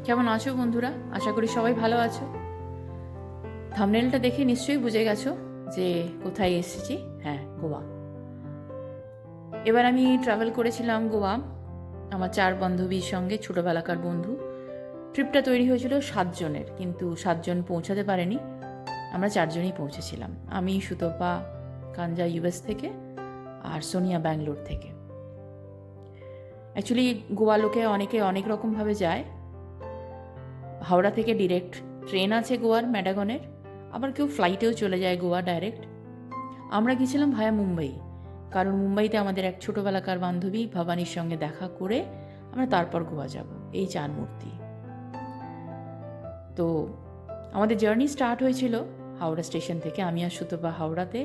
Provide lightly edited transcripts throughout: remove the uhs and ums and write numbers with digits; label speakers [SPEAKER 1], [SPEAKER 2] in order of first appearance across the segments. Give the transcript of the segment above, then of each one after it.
[SPEAKER 1] কেমন আছো বন্ধুরা? আশা করি সবাই ভালো আছো। থাম্বনেলটা দেখে নিশ্চয়ই বুঝে গেছো যে কোথায় এসেছি। হ্যাঁ, গোয়া। এবার আমি ট্রাভেল করেছিলাম গোয়া আমার 4 বান্ধবীর সঙ্গে, ছোটোবেলাকার বন্ধু। ট্রিপটা তৈরি হয়েছিল 7 জনের, কিন্তু 7 জন পৌঁছাতে পারেনি। আমরা 4 জনই পৌঁছেছিলাম। আমি, সুতপা, কাঞ্জা ইউএস থেকে, আর সোনিয়া ব্যাঙ্গালোর থেকে। অ্যাকচুয়ালি গোয়া লোকে অনেকে অনেক রকমভাবে যায়। হাওড়া থেকে ডিরেক্ট ট্রেন আছে গোয়ার, ম্যাডাগনের। আবার কেউ ফ্লাইটেও চলে যায় গোয়া ডাইরেক্ট। আমরা গেছিলাম ভায়া মুম্বাই, কারণ মুম্বাইতে আমাদের এক ছোটোবেলাকার বান্ধবী ভবানীর সঙ্গে দেখা করে আমরা তারপর গোয়া যাব, এই 4 মূর্তি। তো আমাদের জার্নি স্টার্ট হয়েছিল হাওড়া স্টেশন থেকে। আমি আর সুতপা হাওড়াতে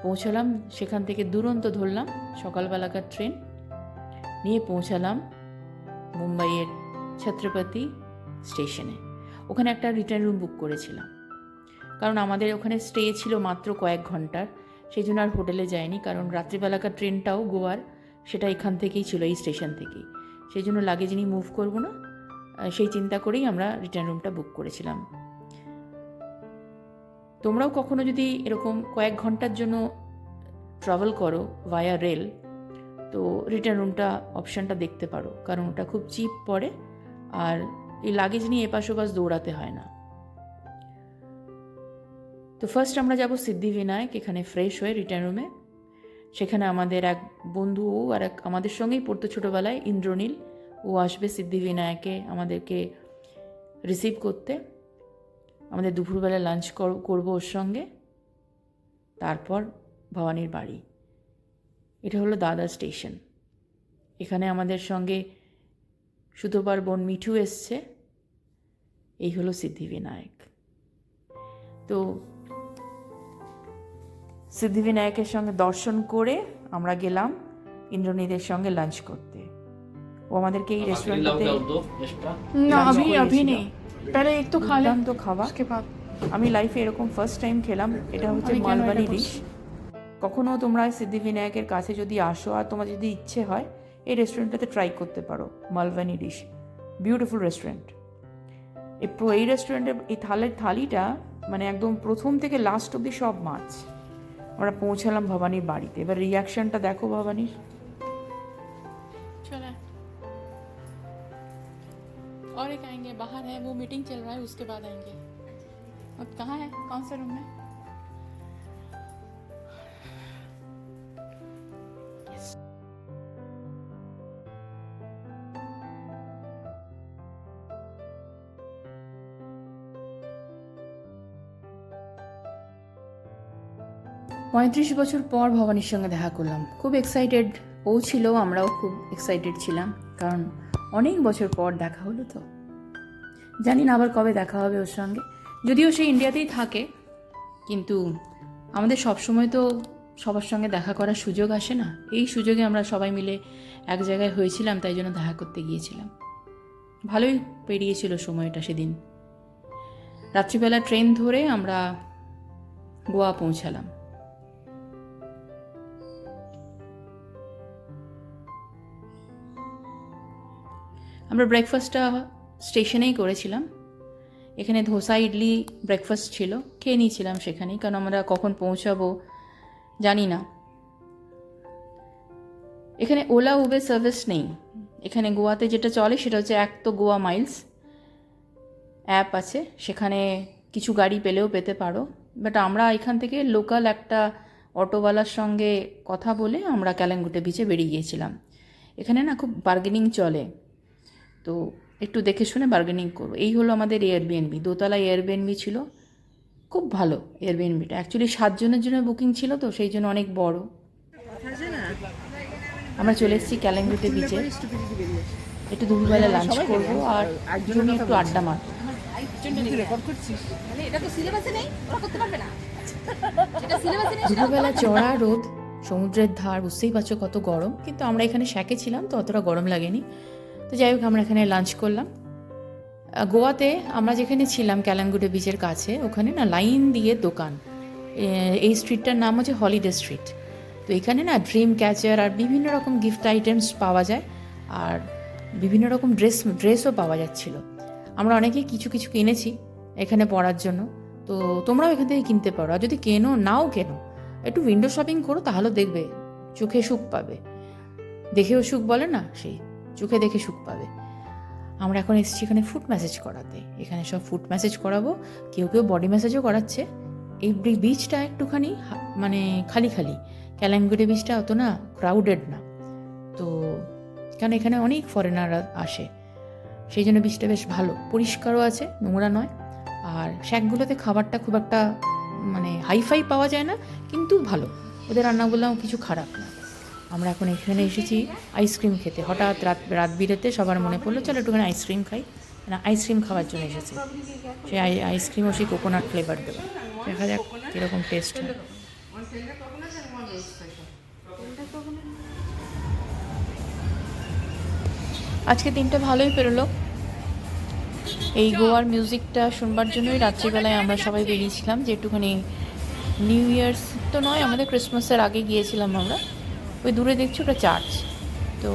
[SPEAKER 1] পৌঁছালাম। সেখান থেকে দুরন্ত ধরলাম সকালবেলাকার ট্রেন, নিয়ে পৌঁছালাম মুম্বাইয়ের ছত্রপতি স্টেশনে। ওখানে একটা রিটার্ন রুম বুক করেছিলাম, কারণ আমাদের ওখানে স্টে ছিল মাত্র কয়েক ঘন্টার। সেই জন্য আর হোটেলে যাইনি, কারণ রাত্রিবেলাকার ট্রেনটাও গোয়ার, সেটা এখান থেকেই ছিল, এই স্টেশন থেকেই। সেই জন্য লাগেজ নিয়ে মুভ করবো না, সেই চিন্তা করেই আমরা রিটার্ন রুমটা বুক করেছিলাম। তোমরাও কখনো যদি এরকম কয়েক ঘন্টার জন্য ট্রাভেল করো ভায়া রেল, তো রিটার্ন রুমটা অপশানটা দেখতে পারো, কারণ ওটা খুব চিপ পড়ে, আর এই লাগেজ নিয়ে এপাশ ওপাশ দৌড়াতে হয় না। তো ফার্স্ট আমরা যাব সিদ্ধিবিনায়ক, এখানে ফ্রেশ হয়ে রিটার্ন রুমে। সেখানে আমাদের এক বন্ধু আর এক আমাদের সঙ্গেই পড়তো ছোটোবেলায়, ইন্দ্রনীল, ও আসবে সিদ্ধিবিনায়কে আমাদেরকে রিসিভ করতে। আমাদের দুপুরবেলা লাঞ্চ করবো ওর সঙ্গে, তারপর ভবানীর বাড়ি। এটা হলো দাদার স্টেশন। এখানে আমাদের সঙ্গে সুতপার বোন মিঠু এসছে। এই হলো সিদ্ধিবিনায়ক। তো সিদ্ধিবিনায়কের সঙ্গে দর্শন করে আমরা গেলাম ইন্দ্রনীলের সঙ্গে লাঞ্চ করতে। ও আমাদেরকে এই রেস্টুরেন্টে
[SPEAKER 2] ना अभी नहीं, पहले एक तो खा ले
[SPEAKER 1] তো খাওয়া।
[SPEAKER 2] उसके बाद
[SPEAKER 1] আমি লাইফে এরকম ফার্স্ট টাইম খেলাম। এটা হচ্ছে
[SPEAKER 2] আমি কেন
[SPEAKER 1] মালবানি
[SPEAKER 2] এটা
[SPEAKER 1] ডিশ। কখনো তোমরা সিদ্ধিবিনায়কের কাছে যদি আসো আর তোমার যদি ইচ্ছে হয়, এই রেস্টুরেন্টটাতে ট্রাই করতে পারো মালবানি ডিশ। Beautiful restaurant. এই রেস্টুরেন্টের এই থালিটা মানে একদম প্রথম থেকে লাস্ট অবধি সব মাছ। আমরা পৌঁছালাম ভবানীর বাড়িতে। এবার রিয়াকশনটা দেখো ভবানীর।
[SPEAKER 2] चला और एक आएंगे, बाहर है, वो मीटिंग चल रहा है, उसके बाद आएंगे। अब कहाँ है, कौन सा रूम में?
[SPEAKER 1] পঁয়ত্রিশ বছর পর ভবানীর সঙ্গে দেখা করলাম। খুব এক্সাইটেড ও ছিল, আমরাও খুব এক্সাইটেড ছিলাম, কারণ অনেক বছর পর দেখা হলো। তো জানি না আবার কবে দেখা হবে ওর সঙ্গে, যদিও সে ইন্ডিয়াতেই থাকে, কিন্তু আমাদের সবসময় তো সবার সঙ্গে দেখা করার সুযোগ আসে না। এই সুযোগে আমরা সবাই মিলে এক জায়গায় হয়েছিলাম, তাই জন্য দেখা করতে গিয়েছিলাম। ভালোই পেরিয়েছিল সময়টা সেদিন। রাত্রিবেলা ট্রেন ধরে আমরা গোয়া পৌঁছালাম। আমরা ব্রেকফাস্টটা স্টেশনেই করেছিলাম। এখানে ধোসা ইডলি ব্রেকফাস্ট ছিল, খেয়ে নিয়েছিলাম সেখানেই, কারণ আমরা কখন পৌঁছাবো জানি না। এখানে ওলা উবের সার্ভিস নেই। এখানে গোয়াতে যেটা চলে সেটা হচ্ছে এক তো গোয়া মাইলস অ্যাপ আছে, সেখানে কিছু গাড়ি পেলেও পেতে পারো। বাট আমরা এখান থেকে লোকাল একটা অটোওয়ালার সঙ্গে কথা বলে আমরা ক্যালাঙ্গুটে বিচে বেরিয়ে গিয়েছিলাম। এখানে না খুব বার্গেনিং চলে, তো একটু দেখে শুনে বার্গেনিং করবো। এই হলো আমাদের এয়ারবিএনবি, দোতলা এয়ারবিএনবি ছিল, খুব ভালো এয়ারবিএনবিটা। অ্যাকচুয়ালি 7 জনের জন্য বুকিং ছিল, তো সেই জন্য অনেক বড়। আমরা চলে এসেছি ক্যালাঙ্গুটে বিচে। একটু দুপুরবেলা লাঞ্চ করবো আর জমি একটু আড্ডা মারবো। দুপুরবেলা চড়া রোদ, সমুদ্রের ধার, বুঝতেই পারছো কত গরম, কিন্তু আমরা এখানে শ্যাকে ছিলাম তো অতটা গরম লাগেনি। তো যাই হোক, আমরা এখানে লাঞ্চ করলাম। গোয়াতে আমরা যেখানে ছিলাম ক্যালাঙ্গুটে বিচের কাছে, ওখানে না লাইন দিয়ে দোকান। এই স্ট্রিটটার নাম হচ্ছে হলিডে স্ট্রিট। তো এখানে না ড্রিম ক্যাচার আর বিভিন্ন রকম গিফট আইটেমস পাওয়া যায়, আর বিভিন্ন রকম ড্রেসও পাওয়া যাচ্ছিল। আমরা অনেকেই কিছু কিছু কিনেছি এখানে পড়ার জন্য, তো তোমরাও এখান থেকে কিনতে পারো। আর যদি কেনো নাও কেনো, একটু উইন্ডো শপিং করো, তাহলে দেখবে চোখে সুখ পাবে। দেখেও সুখ বলে না, সেই চোখে দেখে সুখ পাবে। আমরা এখন এসেছি এখানে ফুট ম্যাসেজ করাতে। এখানে সব ফুট ম্যাসেজ করাবো, কেউ কেউ বডি ম্যাসেজও করাচ্ছে। এই বিচটা একটুখানি মানে খালি খালি, ক্যালাঙ্গুড়ি বিচটা অত না ক্রাউডেড না, তো কারণ এখানে অনেক ফরেনাররা আসে, সেই জন্য বিচটা বেশ ভালো, পরিষ্কারও আছে, নোংরা নয়। আর শ্যাকগুলোতে খাবারটা খুব একটা মানে হাইফাই পাওয়া যায় না, কিন্তু ভালো, ওদের রান্নাগুলো কিছু খারাপ না। আমরা এখন এখানে এসেছি আইসক্রিম খেতে। হঠাৎ রাত বিরেতে সবার মনে পড়লো চলো একটুখানি আইসক্রিম খাই, না আইসক্রিম খাওয়ার জন্য এসেছি। সেই আইসক্রিমও সেই কোকোনাট ফ্লেভার দেবে, দেখা যাক কীরকম টেস্ট হয়। আজকে দিনটা ভালোই পেরোলো। এই গোয়ার মিউজিকটা শুনবার জন্যই রাত্রিবেলায় আমরা সবাই বেরিয়েছিলাম, যে একটুখানি নিউ ইয়ার্স তো নয়, আমাদের ক্রিসমাসের আগে গিয়েছিলাম আমরা। ওই দূরে দেখছি ওটা চার্চ, তো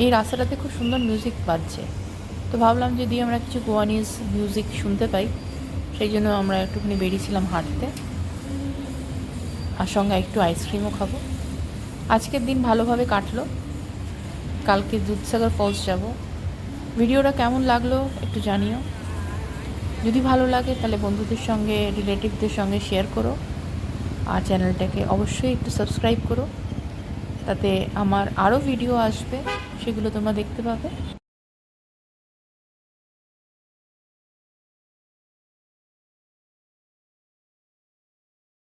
[SPEAKER 1] এই রাস্তাটাতে খুব সুন্দর মিউজিক বাজছে, তো ভাবলাম যদি আমরা কিছু গোয়ানিজ মিউজিক শুনতে পাই, সেই জন্য আমরা একটুখানি বেরিয়েছিলাম হাঁটতে, আর সঙ্গে একটু আইসক্রিমও খাবো। আজকের দিন ভালোভাবে কাটলো। কালকে দুধসাগর ফলস যাব। ভিডিওটা কেমন লাগলো একটু জানিও। যদি ভালো লাগে তাহলে বন্ধুদের সঙ্গে, রিলেটিভদের সঙ্গে শেয়ার করো, আর চ্যানেলটাকে অবশ্যই একটু সাবস্ক্রাইব করো, তাতে আমার আরও ভিডিও আসবে, সেগুলো তোমরা দেখতে পাবে।